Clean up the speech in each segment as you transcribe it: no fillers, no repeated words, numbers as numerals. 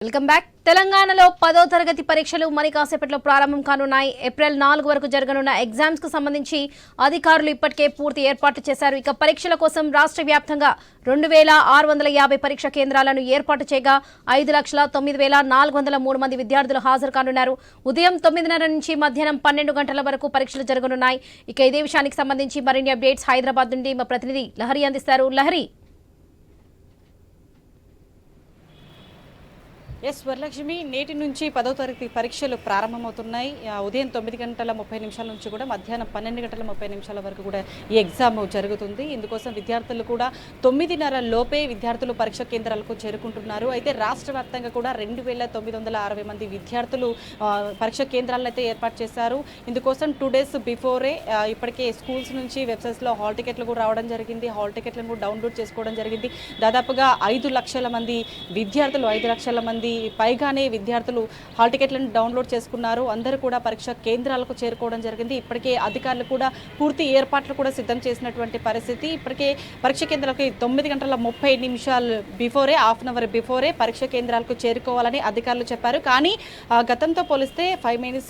Welcome back. తెలంగాణలో 10వ తరగతి పరీక్షలు మరి కాసేపట్లో ప్రారంభం కానున్నాయి. ఏప్రిల్ 4 వరకు జరగనున్న ఎగ్జామ్స్ కు సంబంధించి అధికారులు ఇప్పటికే పూర్తి ఏర్పాట్లు చేశారు. ఇక పరీక్షల కోసం రాష్ట్ర వ్యాప్తంగా 2650 పరీక్ష కేంద్రాలను ఏర్పాటు చేయగా 5,09,403 మంది విద్యార్థులు హాజరు కానున్నారు. ఉదయం 9:30 నుంచి మధ్యాహ్నం 12 గంటల వరకు పరీక్షలు జరగనున్నాయి. ఇక ఇదే విషయానికి సంబంధించి మరిన్ని అప్డేట్స్ హైదరాబాద్ నుండి మా ప్రతినిధి లహరి అందిస్తారు. లహరి. ఎస్ వరలక్ష్మి, నేటి నుంచి 10వ తరగతి పరీక్షలు ప్రారంభమవుతున్నాయి. ఉదయం 9:30 నుంచి కూడా మధ్యాహ్నం 12:30 వరకు కూడా ఈ ఎగ్జామ్ జరుగుతుంది. ఇందుకోసం విద్యార్థులు కూడా 9:30 లోపే విద్యార్థులు పరీక్ష కేంద్రాలకు చేరుకుంటున్నారు. అయితే రాష్ట్ర వ్యాప్తంగా కూడా 2,960 మంది విద్యార్థులు పరీక్ష కేంద్రాలను అయితే ఏర్పాటు చేశారు. ఇందుకోసం 2 days బిఫోరే ఇప్పటికే స్కూల్స్ నుంచి వెబ్సైట్స్లో హాల్ టికెట్లు కూడా రావడం జరిగింది. హాల్ టికెట్లను కూడా డౌన్లోడ్ చేసుకోవడం జరిగింది. దాదాపుగా 5 లక్షల మంది విద్యార్థులు, 5 లక్షల మంది పైగానే విద్యార్థులు హాల్ టికెట్లను డౌన్లోడ్ చేసుకున్నారు. అందరూ కూడా పరీక్ష కేంద్రాలకు చేరుకోవడం జరిగింది. ఇప్పటికే అధికారులు కూడా పూర్తి ఏర్పాట్లు కూడా సిద్ధం చేసినటువంటి పరిస్థితి. ఇప్పటికే పరీక్ష కేంద్రాలకి 9:30 before, half an hour before పరీక్ష కేంద్రాలకు చేరుకోవాలని అధికారులు చెప్పారు. కానీ గతంతో పోలిస్తే 5 minutes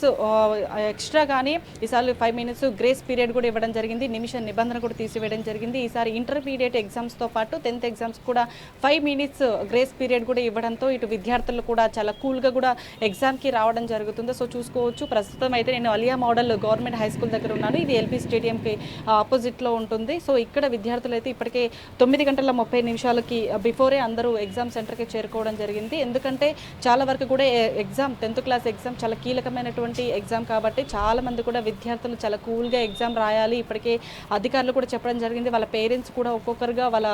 ఎక్స్ట్రాగానే ఈసారి 5 minutes గ్రేస్ పీరియడ్ కూడా ఇవ్వడం జరిగింది. నిమిష నిబంధన కూడా తీసివేయడం జరిగింది. ఈసారి ఇంటర్మీడియట్ ఎగ్జామ్స్తో పాటు 10th ఎగ్జామ్స్ కూడా 5 minutes గ్రేస్ పీరియడ్ కూడా ఇవ్వడంతో ఇటు విద్యార్థులు కూడా చాలా కూల్గా కూడా ఎగ్జామ్కి రావడం జరుగుతుంది. సో చూసుకోవచ్చు, ప్రస్తుతం అయితే నేను Alia model government high school దగ్గర ఉన్నాను. ఇది ఎల్బీ స్టేడియంకి ఆపోజిట్లో ఉంటుంది. సో ఇక్కడ విద్యార్థులు అయితే ఇప్పటికే 9:30 బిఫోరే అందరూ ఎగ్జామ్ సెంటర్కి చేరుకోవడం జరిగింది. ఎందుకంటే చాలా వరకు కూడా ఎగ్జామ్ 10th క్లాస్ ఎగ్జామ్ చాలా కీలకమైనటువంటి ఎగ్జామ్ కాబట్టి చాలా మంది కూడా విద్యార్థులు చాలా కూల్గా ఎగ్జామ్ రాయాలి. ఇప్పటికే అధికారులు కూడా చెప్పడం జరిగింది. వాళ్ళ పేరెంట్స్ కూడా ఒక్కొక్కరుగా వాళ్ళ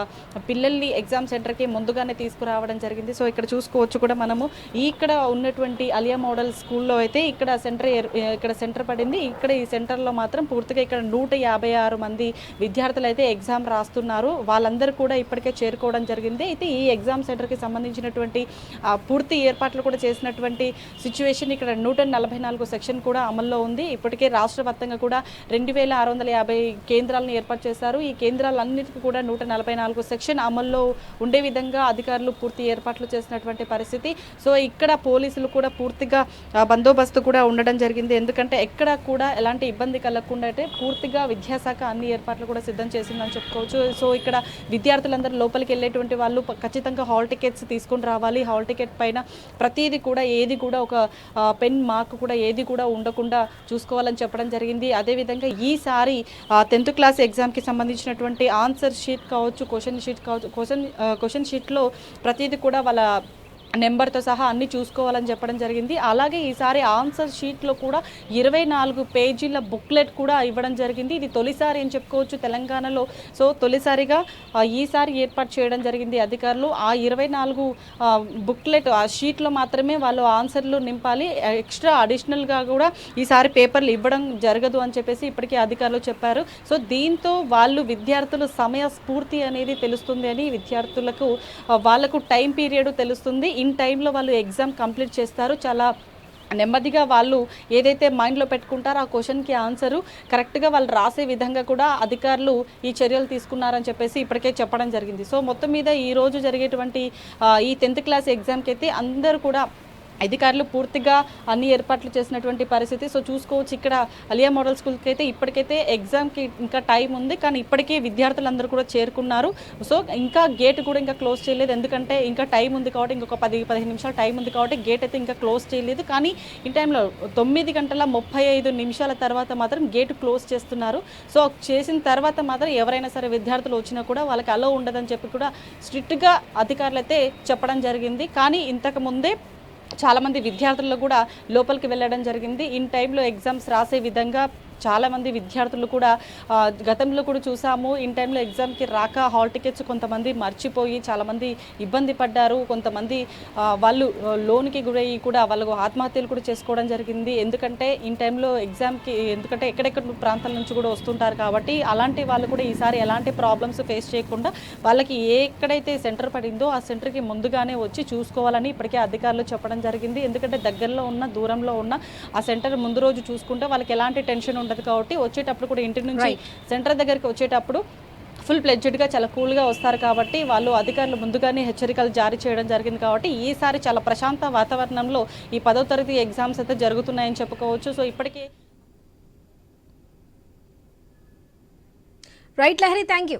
పిల్లల్ని ఎగ్జామ్ సెంటర్కి ముందుగానే తీసుకురావడం జరిగింది. సో ఇక్కడ చూసుకోవచ్చు కూడా మనము ఇక్కడ ఉన్నటువంటి అలియా మోడల్ స్కూల్లో అయితే ఇక్కడ సెంటర్ పడింది. ఇక్కడ ఈ సెంటర్లో మాత్రం పూర్తిగా ఇక్కడ 156 మంది విద్యార్థులు అయితే ఎగ్జామ్ రాస్తున్నారు. వాళ్ళందరూ కూడా ఇప్పటికే చేరుకోవడం జరిగింది. అయితే ఈ ఎగ్జామ్ సెంటర్కి సంబంధించినటువంటి పూర్తి ఏర్పాట్లు కూడా చేసినటువంటి సిచ్యువేషన్ ఇక్కడ 144 సెక్షన్ కూడా అమల్లో ఉంది. ఇప్పటికే రాష్ట్ర వ్యాప్తంగా కూడా 2,650 కేంద్రాలను ఏర్పాటు చేశారు. ఈ కేంద్రాలన్నిటికీ కూడా 144 సెక్షన్ అమల్లో ఉండే విధంగా అధికారులు పూర్తి ఏర్పాట్లు చేసినటువంటి పరిస్థితి. సో ఇక్కడ పోలీసులు కూడా పూర్తిగా బందోబస్తు కూడా ఉండడం జరిగింది. ఎందుకంటే ఎక్కడ కూడా ఎలాంటి ఇబ్బంది కలగకుండా అయితే పూర్తిగా విద్యాశాఖ అన్ని ఏర్పాట్లు కూడా సిద్ధం చేసిందని చెప్పుకోవచ్చు. సో ఇక్కడ విద్యార్థులందరూ లోపలికి వెళ్ళేటువంటి వాళ్ళు ఖచ్చితంగా హాల్ టికెట్స్ తీసుకొని రావాలి. హాల్ టికెట్ పైన ప్రతిదీ కూడా ఏది కూడా ఒక పెన్ మార్క్ కూడా ఏది కూడా ఉండకుండా చూసుకోవాలని చెప్పడం జరిగింది. అదేవిధంగా ఈసారి 10th క్లాస్ ఎగ్జామ్కి సంబంధించినటువంటి ఆన్సర్ షీట్ కావచ్చు, క్వశ్చన్ షీట్లో ప్రతిదీ కూడా వాళ్ళ నెంబర్తో సహా అన్నీ చూసుకోవాలని చెప్పడం జరిగింది. అలాగే ఈసారి ఆన్సర్ షీట్లో కూడా 24 పేజీల బుక్లెట్ కూడా ఇవ్వడం జరిగింది. ఇది తొలిసారి అని చెప్పుకోవచ్చు తెలంగాణలో. సో తొలిసారిగా ఈసారి ఏర్పాటు చేయడం జరిగింది అధికారులు. ఆ 24 బుక్లెట్ ఆ షీట్లో మాత్రమే వాళ్ళు ఆన్సర్లు నింపాలి. ఎక్స్ట్రా అడిషనల్గా కూడా ఈసారి పేపర్లు ఇవ్వడం జరగదు అని చెప్పేసి ఇప్పటికీ అధికారులు చెప్పారు. సో దీంతో వాళ్ళు విద్యార్థులు సమయస్ఫూర్తి అనేది తెలుస్తుంది అని విద్యార్థులకు వాళ్ళకు టైం పీరియడ్ తెలుస్తుంది. ఇన్ టైంలో వాళ్ళు ఎగ్జామ్ కంప్లీట్ చేస్తారు. చాలా నెమ్మదిగా వాళ్ళు ఏదైతే మైండ్లో పెట్టుకుంటారో ఆ క్వశ్చన్కి ఆన్సరు కరెక్ట్గా వాళ్ళు రాసే విధంగా కూడా అధికారులు ఈ చర్యలు తీసుకున్నారని చెప్పేసి ఇప్పటికే చెప్పడం జరిగింది. సో మొత్తం మీద ఈరోజు జరిగేటువంటి ఈ 10th క్లాస్ ఎగ్జామ్కి అయితే అందరూ కూడా అధికారులు పూర్తిగా అన్ని ఏర్పాట్లు చేసినటువంటి పరిస్థితి. సో చూసుకోవచ్చు, ఇక్కడ అలియా మోడల్ స్కూల్కి అయితే ఇప్పటికైతే ఎగ్జామ్కి ఇంకా టైం ఉంది. కానీ ఇప్పటికే విద్యార్థులందరూ కూడా చేరుకున్నారు. సో ఇంకా గేట్ కూడా ఇంకా క్లోజ్ చేయలేదు. ఎందుకంటే ఇంకా టైం ఉంది కాబట్టి, ఇంకొక 10-15 నిమిషాలు టైం ఉంది కాబట్టి గేట్ అయితే ఇంకా క్లోజ్ చేయలేదు. కానీ ఈ టైంలో 9:35 తర్వాత మాత్రం గేట్ క్లోజ్ చేస్తున్నారు. సో చేసిన తర్వాత మాత్రం ఎవరైనా సరే విద్యార్థులు వచ్చినా కూడా వాళ్ళకి అలో ఉండదని చెప్పి కూడా స్ట్రిక్ట్గా అధికారులు అయితే చెప్పడం జరిగింది. కానీ ఇంతకు ముందే చాలామంది విద్యార్థులు కూడా లోపలికి వెళ్ళడం జరిగింది. ఇన్ టైంలో ఎగ్జామ్స్ రాసే విధంగా చాలామంది విద్యార్థులు కూడా గతంలో కూడా చూసాము. ఇన్ టైంలో ఎగ్జామ్కి రాక హాల్ టికెట్స్ కొంతమంది మర్చిపోయి చాలామంది ఇబ్బంది పడ్డారు. కొంతమంది వాళ్ళు లోన్కి గురయ్యి కూడా వాళ్ళకు ఆత్మహత్యలు కూడా చేసుకోవడం జరిగింది. ఎందుకంటే ఇన్ టైంలో ఎగ్జామ్కి ఎక్కడెక్కడ ప్రాంతాల నుంచి కూడా వస్తుంటారు కాబట్టి అలాంటి వాళ్ళు కూడా ఈసారి ఎలాంటి ప్రాబ్లమ్స్ ఫేస్ చేయకుండా వాళ్ళకి ఎక్కడైతే సెంటర్ పడిందో ఆ సెంటర్కి ముందుగానే వచ్చి చూసుకోవాలని ఇప్పటికే అధికారులు చెప్పడం జరిగింది. ఎందుకంటే దగ్గరలో ఉన్న దూరంలో ఉన్న ఆ సెంటర్ ముందు రోజు చూసుకుంటే వాళ్ళకి ఎలాంటి టెన్షన్ ఉండదు కాబట్టి వచ్చేటప్పుడు కూడా ఇంటి నుంచి సెంటర్ దగ్గరికి వచ్చేటప్పుడు ఫుల్ ప్లెడ్జెడ్గా చాలా కూల్గా వస్తారు కాబట్టి వాళ్ళు అధికారులు ముందుగానే హెచ్చరికలు జారీ చేయడం జరిగింది కాబట్టి ఈసారి చాలా ప్రశాంత వాతావరణంలో ఈ 10వ తరగతి ఎగ్జామ్స్ అయితే జరుగుతున్నాయని చెప్పుకోవచ్చు. సో ఇప్పటికే రైట్ లహరి, థ్యాంక్ యూ.